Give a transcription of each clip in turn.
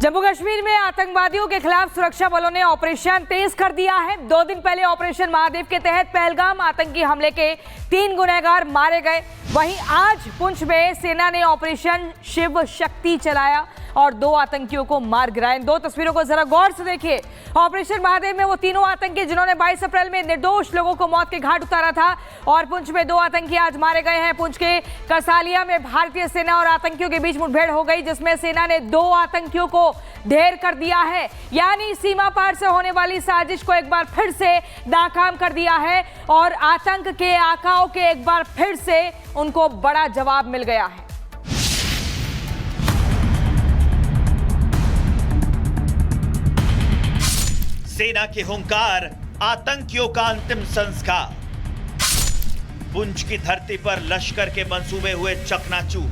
जम्मू कश्मीर में आतंकवादियों के खिलाफ सुरक्षा बलों ने ऑपरेशन तेज कर दिया है। 2 दिन पहले ऑपरेशन महादेव के तहत पहलगाम आतंकी हमले के 3 गुनहगार मारे गए। वहीं आज पुंछ में सेना ने ऑपरेशन शिव शक्ति चलाया और 2 आतंकियों को मार गिराया। इन 2 तस्वीरों को जरा गौर से देखिए। ऑपरेशन महादेव में वो तीनों आतंकी जिन्होंने 22 अप्रैल में निर्दोष लोगों को मौत के घाट उतारा था, और पुंछ में 2 आतंकी आज मारे गए हैं। पुंछ के कसालिया में भारतीय सेना और आतंकियों के बीच मुठभेड़ हो गई, जिसमें सेना ने 2 आतंकियों को ढेर कर दिया है। यानी सीमा पार से होने वाली साजिश को एक बार फिर से नाकाम कर दिया है और आतंक के आकाओं के एक बार फिर से उनको बड़ा जवाब मिल गया है। सेना के हुंकार, आतंकियों का अंतिम संस्कार। पुंछ की धरती पर लश्कर के मंसूबे हुए चकनाचूर।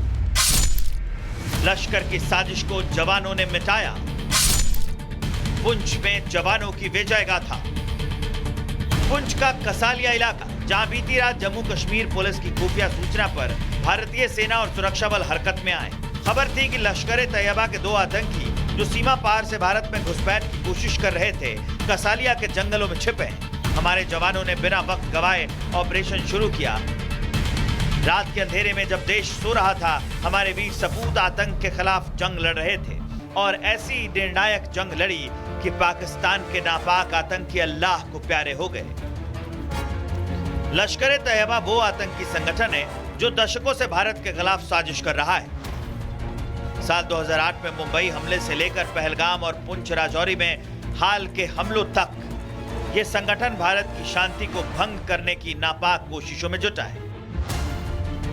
लश्कर की साजिश को जवानों ने मिटाया। पुंछ में जवानों की विजय गाथा। पुंछ का कसालिया इलाका, जहां बीती रात जम्मू कश्मीर पुलिस की खुफिया सूचना पर भारतीय सेना और सुरक्षा बल हरकत में आए। खबर थी कि लश्कर ए तैयबा के 2 आतंकी जो सीमा पार से भारत में घुसपैठ की कोशिश कर रहे थे, कसालिया के जंगलों में छिपे हैं। हमारे जवानों ने बिना वक्त गवाए ऑपरेशन शुरू किया। रात के अंधेरे में जब देश सो रहा था, हमारे वीर सपूत आतंक के खिलाफ जंग लड़ रहे थे, और ऐसी निर्णायक जंग लड़ी कि पाकिस्तान के नापाक आतंकी अल्लाह को प्यारे हो गए। लश्कर ए तैयबा वो आतंकी संगठन है जो दशकों से भारत के खिलाफ साजिश कर रहा है। साल 2008 में मुंबई हमले से लेकर पहलगाम और पुंछ राजौरी में हाल के हमलों तक ये संगठन भारत की शांति को भंग करने की नापाक कोशिशों में जुटा है,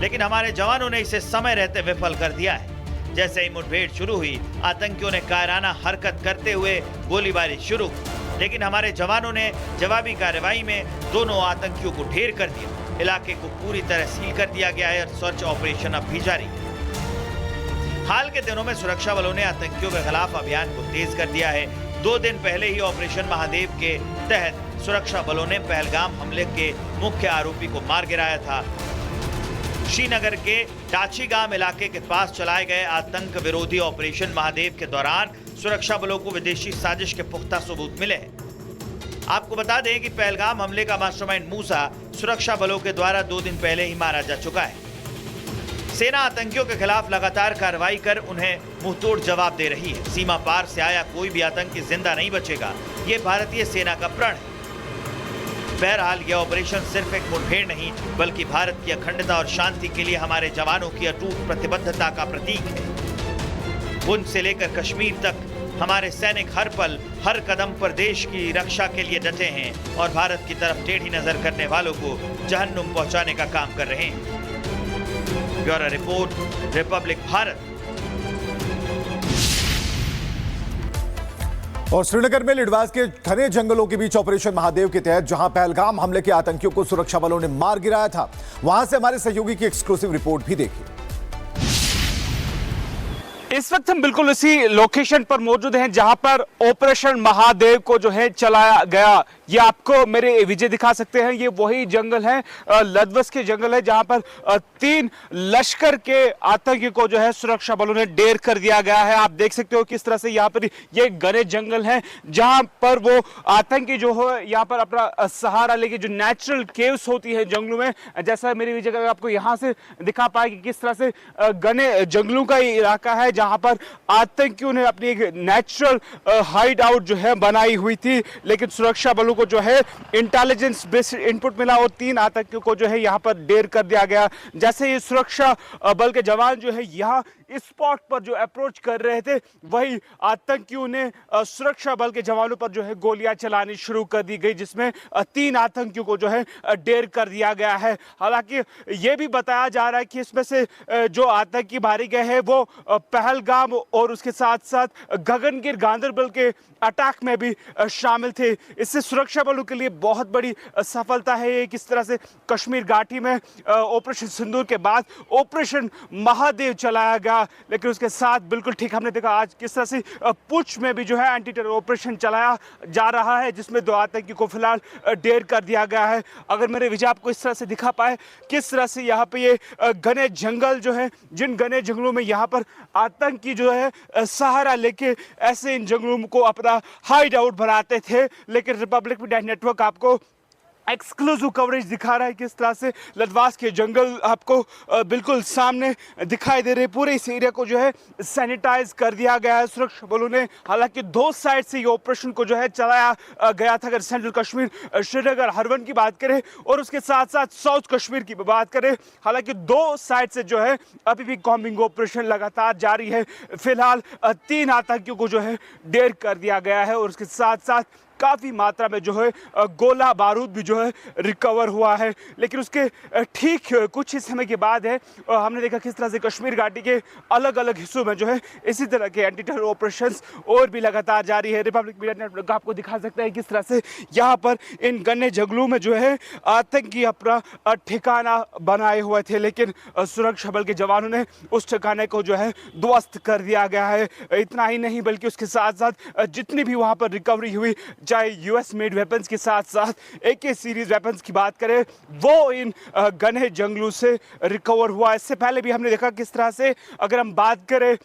लेकिन हमारे जवानों ने इसे समय रहते विफल कर दिया है। जैसे ही मुठभेड़ शुरू हुई, आतंकियों ने कायराना हरकत करते हुए गोलीबारी शुरू की, लेकिन हमारे जवानों ने जवाबी कार्रवाई में दोनों आतंकियों को ढेर कर दिया। इलाके को पूरी तरह सील कर दिया गया है और सर्च ऑपरेशन अब भी जारी है। हाल के दिनों में सुरक्षा बलों ने आतंकियों के खिलाफ अभियान को तेज कर दिया है। 2 दिन पहले ही ऑपरेशन महादेव के तहत सुरक्षा बलों ने पहलगाम हमले के मुख्य आरोपी को मार गिराया था। श्रीनगर के टाचीगाम इलाके के पास चलाए गए आतंक विरोधी ऑपरेशन महादेव के दौरान सुरक्षा बलों को विदेशी साजिश के पुख्ता सबूत मिले हैं। आपको बता दें कि पहलगाम हमले का मास्टरमाइंड मूसा सुरक्षा बलों के द्वारा 2 दिन पहले ही मारा जा चुका है। सेना आतंकियों के खिलाफ लगातार कार्रवाई कर उन्हें मुंहतोड़ जवाब दे रही है। सीमा पार से आया कोई भी आतंकी जिंदा नहीं बचेगा, ये भारतीय सेना का प्रण है। बहरहाल यह ऑपरेशन सिर्फ एक मुठभेड़ नहीं, बल्कि भारत की अखंडता और शांति के लिए हमारे जवानों की अटूट प्रतिबद्धता का प्रतीक है। पुंछ से लेकर कश्मीर तक हमारे सैनिक हर पल हर कदम पर देश की रक्षा के लिए डटे हैं और भारत की तरफ टेढ़ी नजर करने वालों को जहन्नुम पहुंचाने का काम कर रहे हैं। Bureau report, Republic Bharat. और श्रीनगर में लिडवास के घने जंगलों के बीच ऑपरेशन महादेव के तहत जहां पहलगाम हमले के आतंकियों को सुरक्षा बलों ने मार गिराया था, वहां से हमारे सहयोगी की एक्सक्लूसिव रिपोर्ट भी देखिए। इस वक्त हम बिल्कुल उसी लोकेशन पर मौजूद हैं जहां पर ऑपरेशन महादेव को जो है चलाया गया। ये आपको मेरे विजय दिखा सकते हैं, ये वही जंगल है, लदवस के जंगल है, जहां पर 3 लश्कर के आतंकी को जो है सुरक्षा बलों ने ढेर कर दिया गया है। आप देख सकते हो किस तरह से यहाँ पर ये घने जंगल है, जहां पर वो आतंकी जो है यहाँ पर अपना सहारा लेके, जो नेचुरल केव्स होती है जंगलों में, जैसा मेरी विजय आपको यहाँ से दिखा पाए कि किस तरह से घने जंगलों का इलाका है, जहां पर आतंकियों ने अपनी एक नेचुरल हाइड आउट जो है बनाई हुई थी। लेकिन सुरक्षा बलों को जो है इंटेलिजेंस बेस्ड इनपुट मिला और 3 आतंकियों को जो है यहां पर ढेर कर दिया गया। जैसे ही सुरक्षा बल के जवान जो है यहां इस स्पॉट पर जो अप्रोच कर रहे थे, वही आतंकियों ने सुरक्षा बल के जवानों पर जो है गोलियां चलानी शुरू कर दी गई, जिसमें 3 आतंकियों को जो है ढेर कर दिया गया है। हालांकि यह भी बताया जा रहा है कि इसमें से जो आतंकी मारे गए हैं वो पहलगाम और उसके साथ साथ गगनगिर गांधरबल के अटैक में भी शामिल थे। इससे सुरक्षा बलों के लिए बहुत बड़ी सफलता है ये, किस तरह से कश्मीर घाटी में ऑपरेशन सिंदूर के बाद ऑपरेशन महादेव चलाया गया गया, लेकिन उसके साथ बिल्कुल ठीक हमने देखा आज किस तरह से पुंछ में भी जो है एंटी टेरर ऑपरेशन चलाया जा रहा है, जिसमें 2 आतंकी को फिलहाल ढेर कर दिया गया है। अगर मेरे विजय आपको इस तरह से दिखा पाए किस तरह से यहाँ पे ये घने जंगल जो है, जिन घने जंगलों में यहाँ पर आतंकी जो है सहारा लेके ऐसे इन जंगलों को अपना हाइड आउट बनाते थे, लेकिन रिपब्लिक मीडिया नेटवर्क आपको एक्सक्लूसिव कवरेज दिखा रहा है किस तरह से लद्दाख के जंगल आपको बिल्कुल सामने दिखाई दे रहे। पूरे इस एरिया को जो है सैनिटाइज कर दिया गया है सुरक्षा बलों ने। हालांकि 2 साइड से ये ऑपरेशन को जो है चलाया गया था। अगर सेंट्रल कश्मीर श्रीनगर हरवन की बात करें और उसके साथ साथ साउथ कश्मीर की बात करें, हालांकि 2 साइड से जो है अभी भी कॉम्बिंग ऑपरेशन लगातार जारी है। फिलहाल 3 आतंकियों को जो है ढेर कर दिया गया है और उसके साथ साथ काफ़ी मात्रा में जो है गोला बारूद भी जो है रिकवर हुआ है। लेकिन उसके ठीक कुछ ही समय के बाद है हमने देखा किस तरह से कश्मीर घाटी के अलग अलग हिस्सों में जो है इसी तरह के एंटी टेरर ऑपरेशंस और भी लगातार जारी है। रिपब्लिक मीडिया नेटवर्क आपको दिखा सकता है किस तरह से यहाँ पर इन घने जंगलों में जो है आतंकी अपना ठिकाना बनाए हुए थे, लेकिन सुरक्षा बल के जवानों ने उस ठिकाने को जो है ध्वस्त कर दिया गया है। इतना ही नहीं बल्कि उसके साथ साथ जितनी भी वहाँ पर रिकवरी हुई, चाहे यूएस मेड वेपन्स के साथ साथ AK सीरीज वेपन्स की बात करें, वो इन घने जंगलों से रिकवर हुआ। इससे पहले भी हमने देखा किस तरह से अगर हम बात करें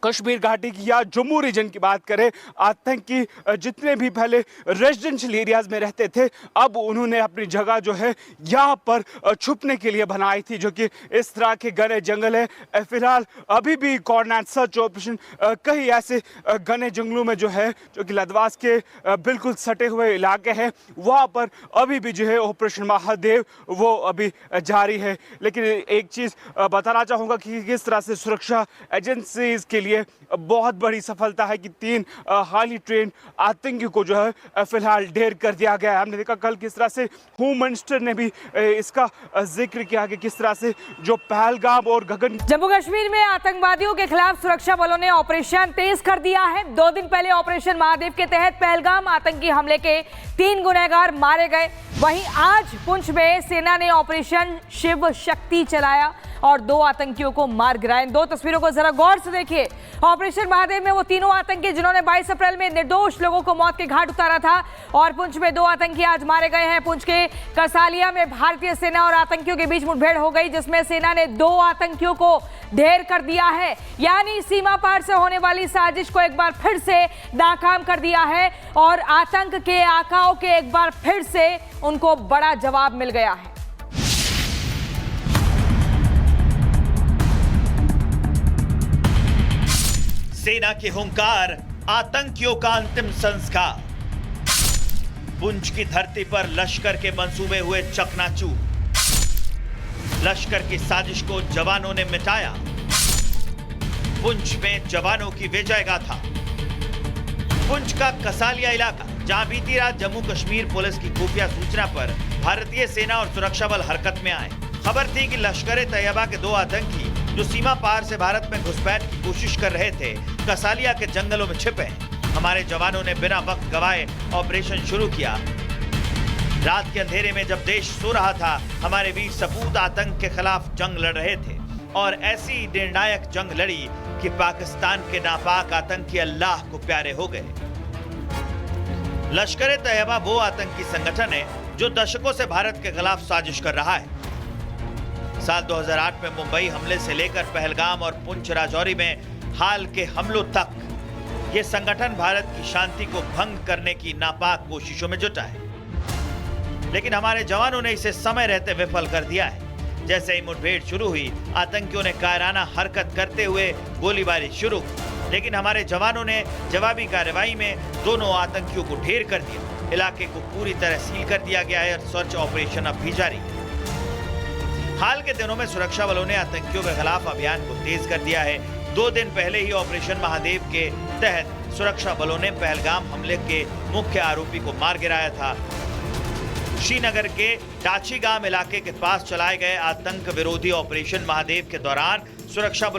कश्मीर घाटी की या जम्मू रीजन की बात करें, आतंकी जितने भी पहले रेजिडेंशियल एरियाज में रहते थे, अब उन्होंने अपनी जगह जो है यहाँ पर छुपने के लिए बनाई थी, जो कि इस तरह के घने जंगल है। फिलहाल अभी भी कॉर्डिनेट सर्च ऑपरेशन कई ऐसे घने जंगलों में जो है, जो कि लद्दाख के बिल्कुल सटे हुए इलाके हैं, वहाँ पर अभी भी जो है ऑपरेशन महादेव वो अभी जारी है। लेकिन एक चीज़ बताना चाहूँगा कि किस तरह से सुरक्षा एजेंसीज के लिए बहुत बड़ी सफलता है कि 3 हाली ट्रेन आतंकियों को जो है फिलहाल ढेर कर दिया गया है। हमने देखा कल किस तरह से होम मिनिस्टर ने भी इसका जिक्र किया कि किस तरह से जो पहलगाम और गगन। जम्मू कश्मीर में आतंकवादियों के खिलाफ सुरक्षा बलों ने ऑपरेशन तेज कर दिया है। 2 दिन पहले ऑपरेशन महादेव के तहत पहलगाम आतंकी हमले के 3 गुनहगार मारे गए। वहीं आज पुंछ में सेना ने ऑपरेशन शिव शक्ति चलाया और 2 आतंकियों को मार गिराया। इन 2 तस्वीरों को जरा गौर से देखिए। ऑपरेशन महादेव में वो तीनों आतंकी जिन्होंने 22 अप्रैल में निर्दोष लोगों को मौत के घाट उतारा था, और पुंछ में 2 आतंकी आज मारे गए हैं। पुंछ के कसालिया में भारतीय सेना और आतंकियों के बीच मुठभेड़ हो गई, जिसमें सेना ने 2 आतंकियों को ढेर कर दिया है। यानी सीमा पार से होने वाली साजिश को एक बार फिर से नाकाम कर दिया है और आतंक के आकाओं के एक बार फिर से उनको बड़ा जवाब मिल गया है। सेना के हुंकार, आतंकियों का अंतिम संस्कार। पुंछ की धरती पर लश्कर के मंसूबे हुए चकनाचूर। लश्कर की साजिश को जवानों ने मिटाया। पुंछ में जवानों की विजय गाथा। पुंछ का कसालिया इलाका, जहां बीती रात जम्मू कश्मीर पुलिस की खुफिया सूचना पर भारतीय सेना और सुरक्षा बल हरकत में आए। खबर थी कि लश्कर ए तैयबा के 2 आतंकी जो सीमा पार से भारत में घुसपैठ की कोशिश कर रहे थे, कसालिया के जंगलों में छिपे हैं। हमारे जवानों ने बिना वक्त गवाए ऑपरेशन शुरू किया। रात के अंधेरे में जब देश सो रहा था, हमारे वीर सपूत आतंक के खिलाफ जंग लड़ रहे थे, और ऐसी निर्णायक जंग लड़ी कि पाकिस्तान के नापाक आतंकी अल्लाह को प्यारे हो गए। लश्कर ए तैयबा वो आतंकी संगठन है जो दशकों से भारत के खिलाफ साजिश कर रहा है। साल 2008 में मुंबई हमले से लेकर पहलगाम और पुंछ राजौरी में हाल के हमलों तक ये संगठन भारत की शांति को भंग करने की नापाक कोशिशों में जुटा है। लेकिन हमारे जवानों ने इसे समय रहते विफल कर दिया है। जैसे ही मुठभेड़ शुरू हुई, आतंकियों ने कायराना हरकत करते हुए गोलीबारी शुरू की, लेकिन हमारे जवानों ने जवाबी कार्रवाई में दोनों आतंकियों को ढेर कर दिया। इलाके को पूरी तरह सील कर दिया गया है और सर्च ऑपरेशन अब भी जारी है। हाल के दिनों में सुरक्षा बलों ने आतंकियों के खिलाफ अभियान को तेज कर दिया है। 2 दिन पहले ही ऑपरेशन महादेव के तहत सुरक्षा बलों ने पहलगाम हमले के मुख्य आरोपी को मार गिराया था। श्रीनगर के टाचीगाम इलाके के पास चलाए गए आतंक विरोधी ऑपरेशन महादेव के दौरान सुरक्षा